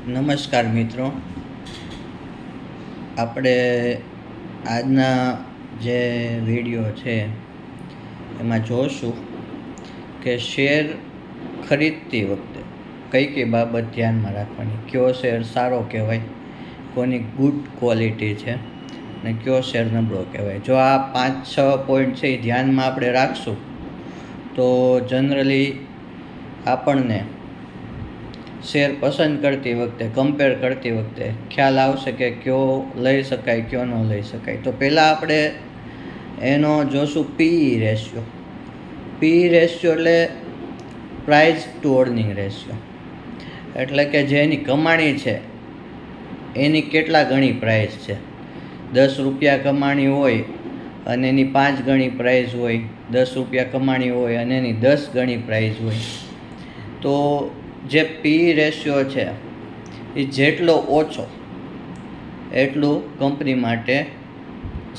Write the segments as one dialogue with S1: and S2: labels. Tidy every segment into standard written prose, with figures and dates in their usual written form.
S1: નમસ્કાર મિત્રો, આપણે આજના જે વિડીયો છે એમાં જોશું કે શેર ખરીદતી વખતે કઈ કઈ બાબત ધ્યાનમાં રાખવાની, કયો શેર સારો કહેવાય, કોની ગુડ ક્વોલિટી છે અને કયો શેર નબળો કહેવાય. જો આ 5-6 પોઈન્ટ છે એ ધ્યાનમાં આપણે રાખશું તો જનરલી આપણને શેર પસંદ કરતી વખતે, કમ્પેર કરતી વખતે ખ્યાલ આવશે કે કયો લઈ શકાય, કયો ન લઈ શકાય. તો પહેલાં આપણે એનો જોશું પીઈ રેશિયો. પીઈ રેશિયો એટલે પ્રાઇસ ટુ અર્નિંગ રેશિયો, એટલે કે જે એની કમાણી છે એની કેટલા ગણી પ્રાઇસ છે. 10 રૂપિયા કમાણી હોય અને એની 5 ગણી પ્રાઇસ હોય, 10 રૂપિયા કમાણી હોય અને એની 10 ગણી પ્રાઇસ હોય, તો જે પી રેશિયો છે એ જેટલો ઓછો એટલું કંપની માટે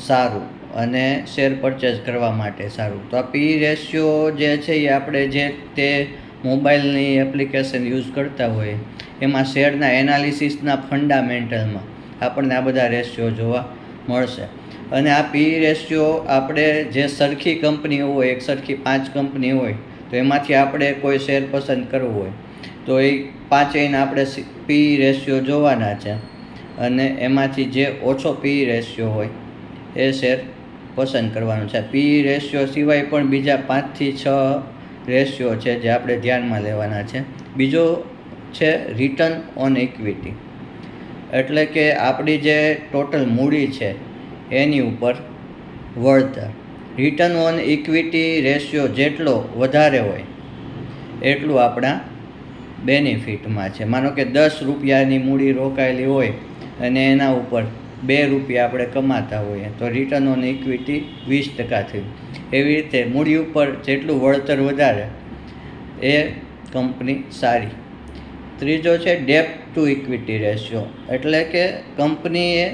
S1: સારું અને શેર પરચેઝ કરવા માટે સારું. તો આ પી રેશિયો જે છે એ આપણે જે તે મોબાઈલની એપ્લિકેશન યુઝ કરતા હોય એમાં શેરના એનાલિસિસના ફંડામેન્ટલમાં આપણને આ બધા રેશિયો જોવા મળશે. અને આ પી રેશિયો આપણે જે સરખી કંપની હોય, એક સરખી 5 કંપની હોય તો એમાંથી આપણે કોઈ શેર પસંદ કરવો હોય તો એ 5 આપણે પી રેશિયો જોવાના છે અને એમાંથી જે ઓછો પી રેશિયો હોય એ શેર પસંદ કરવાનો છે. પી રેશિયો સિવાય પણ બીજા 5 થી 6 રેશિયો છે જે આપણે ધ્યાનમાં લેવાના છે. બીજો છે રિટર્ન ઓન ઇક્વિટી, એટલે કે આપણી જે ટોટલ મૂડી છે એની ઉપર વળતર. રિટર્ન ઓન ઇક્વિટી રેશિયો જેટલો વધારે હોય એટલું આપણા બેનિફિટમાં છે. માનો કે 10 રૂપિયાની મૂડી રોકાયેલી હોય અને એના ઉપર 2 રૂપિયા આપણે કમાતા હોઈએ તો રિટર્ન ઓન ઇક્વિટી 20% થયું. એવી રીતે મૂડી ઉપર જેટલું વળતર વધારે એ કંપની સારી. ત્રીજો છે ડેપ્ટ ટુ ઇક્વિટી રેશિયો, એટલે કે કંપનીએ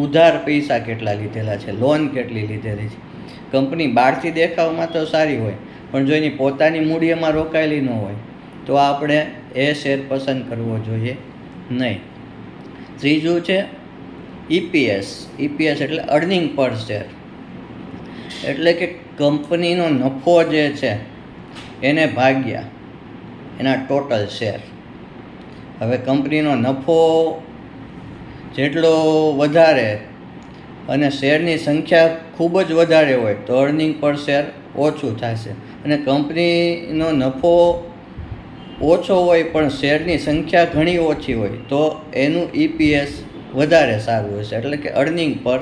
S1: ઉધાર પૈસા કેટલા લીધેલા છે, લોન કેટલી લીધેલી છે. કંપની બહારથી દેખાવમાં તો સારી હોય પણ જો એની પોતાની મૂડી એમાં રોકાયેલી ન હોય તો આપણે એ શેર પસંદ કરવો જોઈએ નહીં. ત્રીજું છે ઈપીએસ. ઈપીએસ એટલે અર્નિંગ પર શેર, એટલે કે કંપનીનો નફો જે છે એને ભાગ્યા એના ટોટલ શેર. હવે કંપનીનો નફો જેટલો વધારે અને શેરની સંખ્યા ખૂબ જ વધારે હોય તો અર્નિંગ પર શેર ઓછું થશે, અને કંપનીનો નફો ઓછો હોય પણ શેરની સંખ્યા ઘણી ઓછી હોય તો એનું ઈપીએસ વધારે સારું હશે. એટલે કે અર્નિંગ પર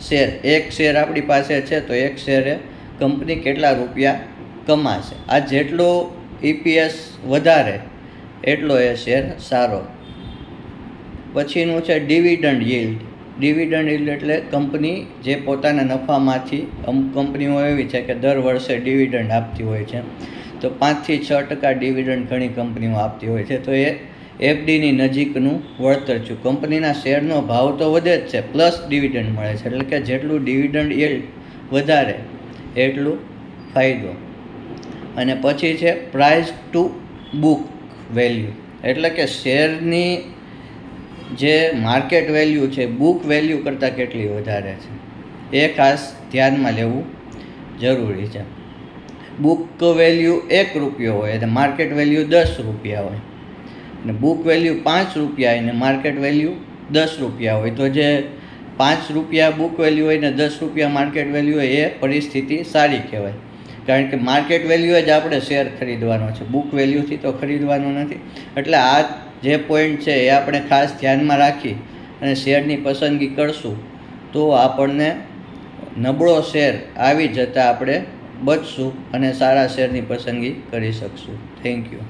S1: શેર, એક શેર આપણી પાસે છે તો એક શેરે કંપની કેટલા રૂપિયા કમાશે. આ જેટલો ઈપીએસ વધારે એટલો એ શેર સારો. પછીનું છે ડિવિડન્ડ યીલ્ડ. ડિવિડન્ડ યીલ્ડ એટલે કંપની જે પોતાના નફામાંથી, અમુક કંપનીઓ એવી છે કે દર વર્ષે ડિવિડન્ડ આપતી હોય છે તો 5 થી 6% ડિવિડન્ડ ઘણી કંપનીઓ આપતી હોય છે. તો એ એફડીની નજીકનું વળતર છે. કંપનીના શેરનો ભાવ તો વધે જ છે પ્લસ ડિવિડન્ડ મળે છે, એટલે કે જેટલું ડિવિડન્ડ યીલ્ડ વધારે એટલું ફાયદો. અને પછી છે પ્રાઇસ ટુ બુક વેલ્યુ, એટલે કે શેરની જે માર્કેટ વેલ્યુ છે બુક વેલ્યુ કરતાં કેટલી વધારે છે એ ખાસ ધ્યાનમાં લેવું જરૂરી છે. બુક વેલ્યુ 1 રૂપિયો હોય અને માર્કેટ વેલ્યુ 10 રૂપિયા હોય, અને બુક વેલ્યુ 5 રૂપિયા અને માર્કેટ વેલ્યુ 10 રૂપિયા હોય તો જે 5 રૂપિયા બુક વેલ્યુ હોય ને 10 રૂપિયા માર્કેટ વેલ્યુ હોય એ પરિસ્થિતિ સારી કહેવાય, કારણ કે માર્કેટ વેલ્યુ જ આપણે શેર ખરીદવાનો છે, બુક વેલ્યુથી તો ખરીદવાનો નથી. એટલે આ જે પોઈન્ટ છે એ આપણે ખાસ ધ્યાનમાં રાખી અને શેરની પસંદગી કરશું તો આપણને નબળો શેર આવી જતાં આપણે બચશું અને સારા શેરની પસંદગી કરી શકશું. Thank you.